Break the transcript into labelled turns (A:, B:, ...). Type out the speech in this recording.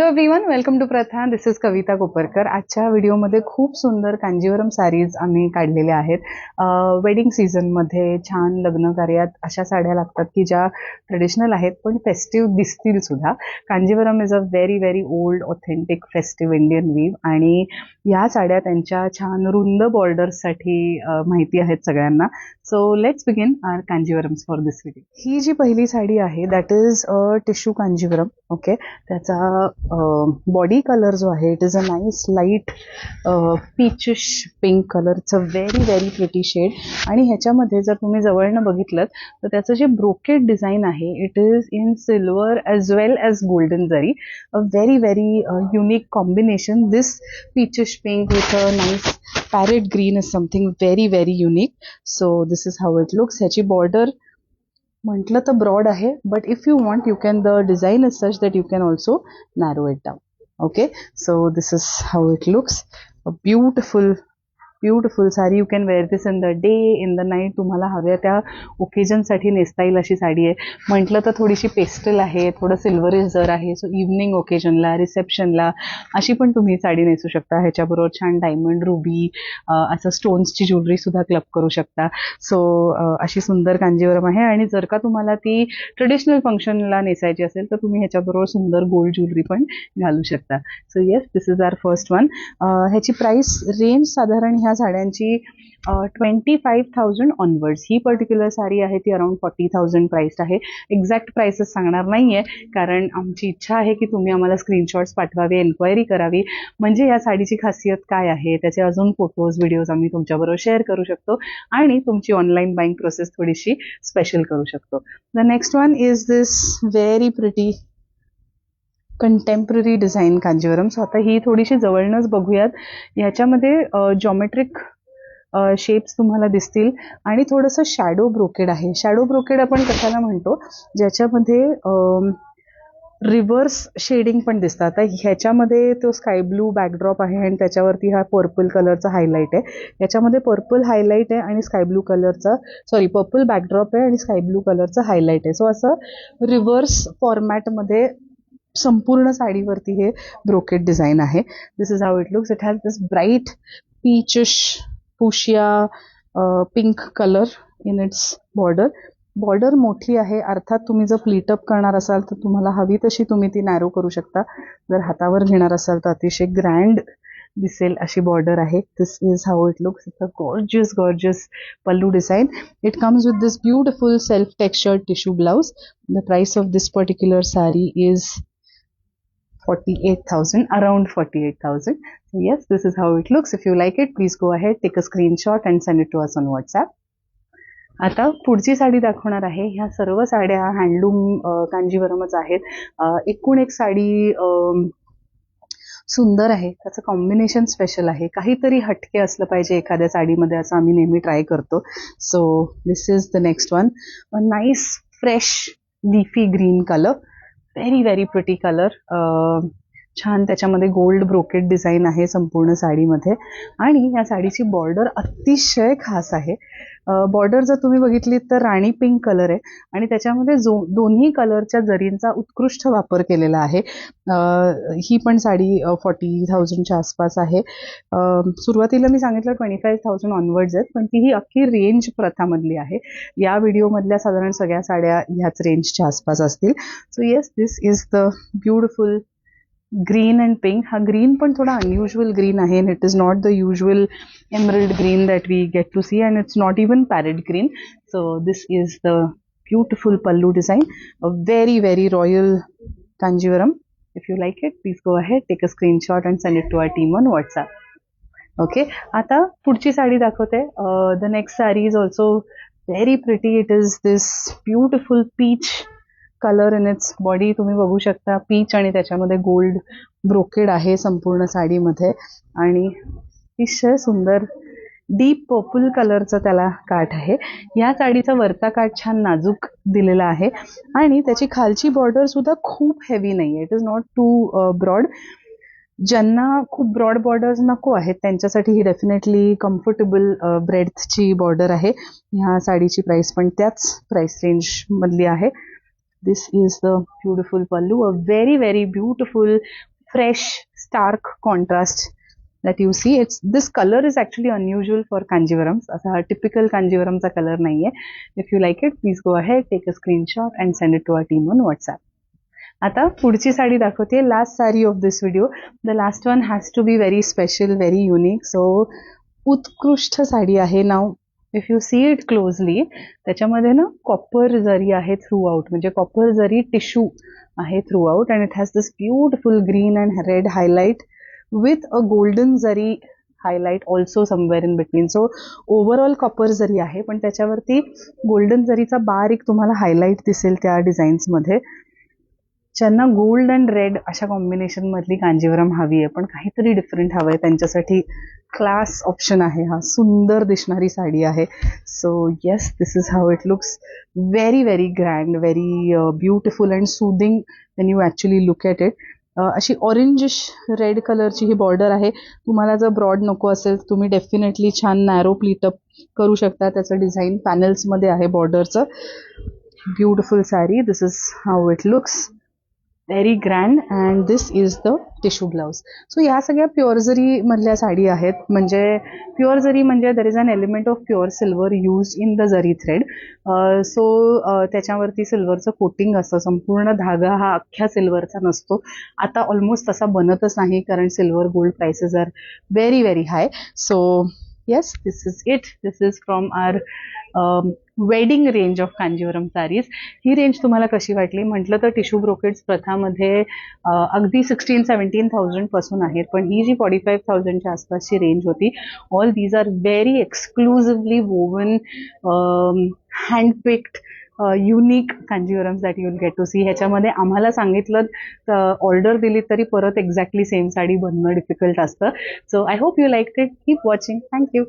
A: Hello everyone, welcome to प्रथा. दिस is कविता कोपरकर. आजच्या व्हिडिओमध्ये खूप सुंदर कांजीवरम साडीज आम्ही काढलेल्या आहेत. वेडिंग सीझनमध्ये छान लग्न कार्यात अशा साड्या लागतात की ज्या ट्रेडिशनल आहेत पण फेस्टिव्ह दिसतील सुद्धा. Kanjeevaram is a very very old authentic festive Indian weave आणि या साड्या त्यांच्या छान रुंद बॉर्डर्ससाठी माहिती आहेत सगळ्यांना. So let's begin our Kanjeevarams for this video. ही जी पहिली साडी आहे that is a tissue Kanjeevaram. Okay, त्याचा बॉडी कलर जो आहे it is a nice light peachish pink colour. It's a very very pretty shade. आणि ह्याच्यामध्ये जर तुम्ही जवळनं बघितलं तर त्याचं जे ब्रोकेड डिझाईन आहे it is in silver as well as golden zari. A very very unique combination. This peachish pink with a nice parrot green is something very very unique. So this is how it looks. ह्याची border म्हटलं तर broad आहे, but if you want you can, the design is such that you can also narrow it down. Okay, so this is how it looks. A beautiful beautiful sari. You can wear this in the day, in the night. तुम्हाला हव्या त्या ओकेजनसाठी नेसता येईल अशी साडी आहे. म्हटलं तर थोडीशी pastel आहे, थोडं सिल्वरिश जर आहे. सो इव्हनिंग ओकेजनला, रिसेप्शनला अशी पण तुम्ही साडी नेसू शकता. ह्याच्याबरोबर छान डायमंड, रुबी असं स्टोन्सची ज्वेलरी सुद्धा क्लब करू शकता. सो अशी सुंदर कांजीवरम आहे. आणि जर का तुम्हाला ती ट्रेडिशनल फंक्शनला नेसायची असेल तर तुम्ही ह्याच्याबरोबर सुंदर गोल्ड ज्वेलरी पण घालू शकता. So yes, this is our first one. ह्याची प्राइस रेंज साधारण ह्या साड्यांची 25,000 ऑनवर्ड्स. ही पर्टिक्युलर साडी आहे ती अराउंड 40,000 प्राइस आहे. एक्झॅक्ट प्राइसेस सांगणार नाहीये कारण आमची इच्छा आहे की तुम्ही आम्हाला स्क्रीनशॉट्स पाठवावे, एन्क्वायरी करावी, म्हणजे या साडीची खासियत काय आहे त्याचे अजून फोटोज व्हिडिओज आम्ही तुमच्याबरोबर शेअर करू शकतो आणि तुमची ऑनलाईन बाईंग प्रोसेस थोडीशी स्पेशल करू शकतो. The next one is this very pretty contemporary design Kanjeevaram. So आता ही थोडीशी जवळनच बघूयात. ह्याच्यामध्ये जॉमेट्रिक शेप्स तुम्हाला दिसतील आणि थोडंसं शॅडो ब्रोकेड आहे. शॅडो ब्रोकेड आपण कशाला म्हणतो, ज्याच्यामध्ये रिव्हर्स शेडिंग पण दिसतं. आता ह्याच्यामध्ये तो स्काय ब्लू बॅकड्रॉप आहे आणि त्याच्यावरती हा पर्पल कलरचा हायलाईट आहे. याच्यामध्ये पर्पल हायलाईट आहे आणि स्काय ब्लू कलरचा, पर्पल बॅकड्रॉप आहे आणि स्काय ब्लू कलरचा हायलाईट आहे. सो असं रिव्हर्स फॉर्मॅटमध्ये संपूर्ण साडीवरती हे ब्रोकेड डिझाईन आहे. This is how it looks. It has this bright peachish fuchsia pink colour in its border. Border मोठी आहे, अर्थात तुम्ही जर प्लीटअप करणार असाल तर तुम्हाला हवी तशी तुम्ही ती नॅरो करू शकता. जर हातावर घेणार असाल तर अतिशय ग्रँड दिसेल अशी बॉर्डर आहे. This is how it looks. It's a gorgeous gorgeous pallu design. It comes with this beautiful self textured tissue blouse. The price of this particular sari is 48,000, around 48,000. So yes, this is how it looks. If you like it, please go ahead, take a screenshot and send it to us on WhatsApp. आता पुढची साडी दाखवणार आहे. ह्या सर्व साड्या handloom कांजीवरमच आहेत. एकूण एक साडी सुंदर आहे, त्याचं कॉम्बिनेशन स्पेशल आहे. काहीतरी हटके असलं पाहिजे एखाद्या साडीमध्ये असं आम्ही नेहमी ट्राय करतो. So this is the next one. A nice fresh leafy green colour. Very very pretty colour. छान त्याच्यामध्ये गोल्ड ब्रोकेड डिझाईन आहे संपूर्ण साडीमध्ये आणि या साडीची बॉर्डर अतिशय खास आहे. बॉर्डर जर तुम्ही बघितली तर राणी पिंक कलर आहे आणि त्याच्यामध्ये दोन्ही कलरच्या जरींचा उत्कृष्ट वापर केलेला आहे. ही पण साडी 40,000च्या आसपास आहे. सुरुवातीला मी सांगितलं 25,000 ऑनवर्ड्स आहेत, पण ती ही अख्खी रेंज प्रथामधली आहे. या व्हिडिओमधल्या साधारण सगळ्या साड्या ह्याच रेंजच्या आसपास असतील. So yes, this is the beautiful green and pink. हा ग्रीन पण थोडा अनयुजुअल ग्रीन आहे. It is not the usual emerald green that we get to see and it's not even parrot green. So this is the beautiful pallu design. A very very royal Kanjeevaram. If you like it, please go ahead, take a screenshot and send it to our team on WhatsApp. Okay, आता पुढची साडी दाखवते. The next sari is also very pretty. It is this beautiful peach colour in its body. तुम्ही बघू शकता peach आणि त्याच्यामध्ये gold brocade आहे संपूर्ण साडीमध्ये आणि अतिशय सुंदर डीप पर्पल कलरचं त्याला काठ आहे. या साडीचा वरचा काठ छान नाजूक दिलेला आहे आणि त्याची खालची बॉर्डर सुद्धा खूप हेवी नाही आहे. It is not too broad. ज्यांना खूप ब्रॉड बॉर्डर्स नको आहेत त्यांच्यासाठी ही डेफिनेटली कम्फर्टेबल ब्रेडथची बॉर्डर आहे. ह्या साडीची प्राइस पण त्याच प्राइस रेंजमधली आहे. This is the beautiful pallu, a very very beautiful fresh stark contrast that you see. This color is actually unusual for Kanjivarams. असा हा typical Kanjivaramचा color नाहीये. If you like it, please go ahead, take a screenshot and send it to our team on WhatsApp. आता पुढची साडी दाखवते, last sari of this video. The last one has to be very special, very unique. So उत्कृष्ट साडी आहे. Now if you see it closely, त्याच्यामध्ये ना copper zari आहे throughout, म्हणजे copper zari tissue आहे throughout, and it has this beautiful green and red highlight with a golden zari highlight also somewhere in between. So overall copper zari आहे, पण त्याच्यावरती golden जरीचा बारीक तुम्हाला हायलाइट दिसेल त्या डिझाईन्समध्ये. ज्यांना गोल्ड अँड रेड अशा कॉम्बिनेशन मधली कांजीवरम हवी आहे, पण काहीतरी डिफरंट हवं आहे, त्यांच्यासाठी क्लास ऑप्शन आहे हा. सुंदर दिसणारी साडी आहे. So yes, this is how it looks. Very very grand, very beautiful and soothing Wien you actually look at it. अशी ऑरेंजिश रेड कलरची ही बॉर्डर आहे. तुम्हाला जर ब्रॉड नको असेल, तुम्ही डेफिनेटली छान नॅरो प्लीटअप करू शकता. त्याचं डिझाईन पॅनल्समध्ये आहे बॉर्डरचं. Beautiful sari. This is how it looks. Very grand. And this is the tissue blouse. So ह्या सगळ्या प्युअर जरी मधल्या साडी आहेत. म्हणजे प्युअर जरी म्हणजे there is an element of pure silver use in the zari thread. So त्याच्यावरती सिल्वरचं कोटिंग असतं. संपूर्ण धागा हा अख्ख्या सिल्वरचा नसतो. आता ऑलमोस्ट तसा बनतच नाही, कारण silver gold prices are very very high. So yes, this is it. This is from our wedding range of Kanjivaram saris. ही रेंज तुम्हाला कशी वाटली? म्हटलं तर टिश्यू ब्रोकेड्स प्रथामध्ये अगदी 16-17,000 पासून आहेत, पण ही जी 45,000च्या आसपासची रेंज होती. All these are very exclusively woven, handpicked, unique Kanjeevarams that you will get to see. ह्याच्यामध्ये आम्हाला सांगितलं ऑर्डर दिली तरी परत एक्झॅक्टली सेम साडी बनणं डिफिकल्ट असतं. So I hope you like it. Keep watching. Thank you.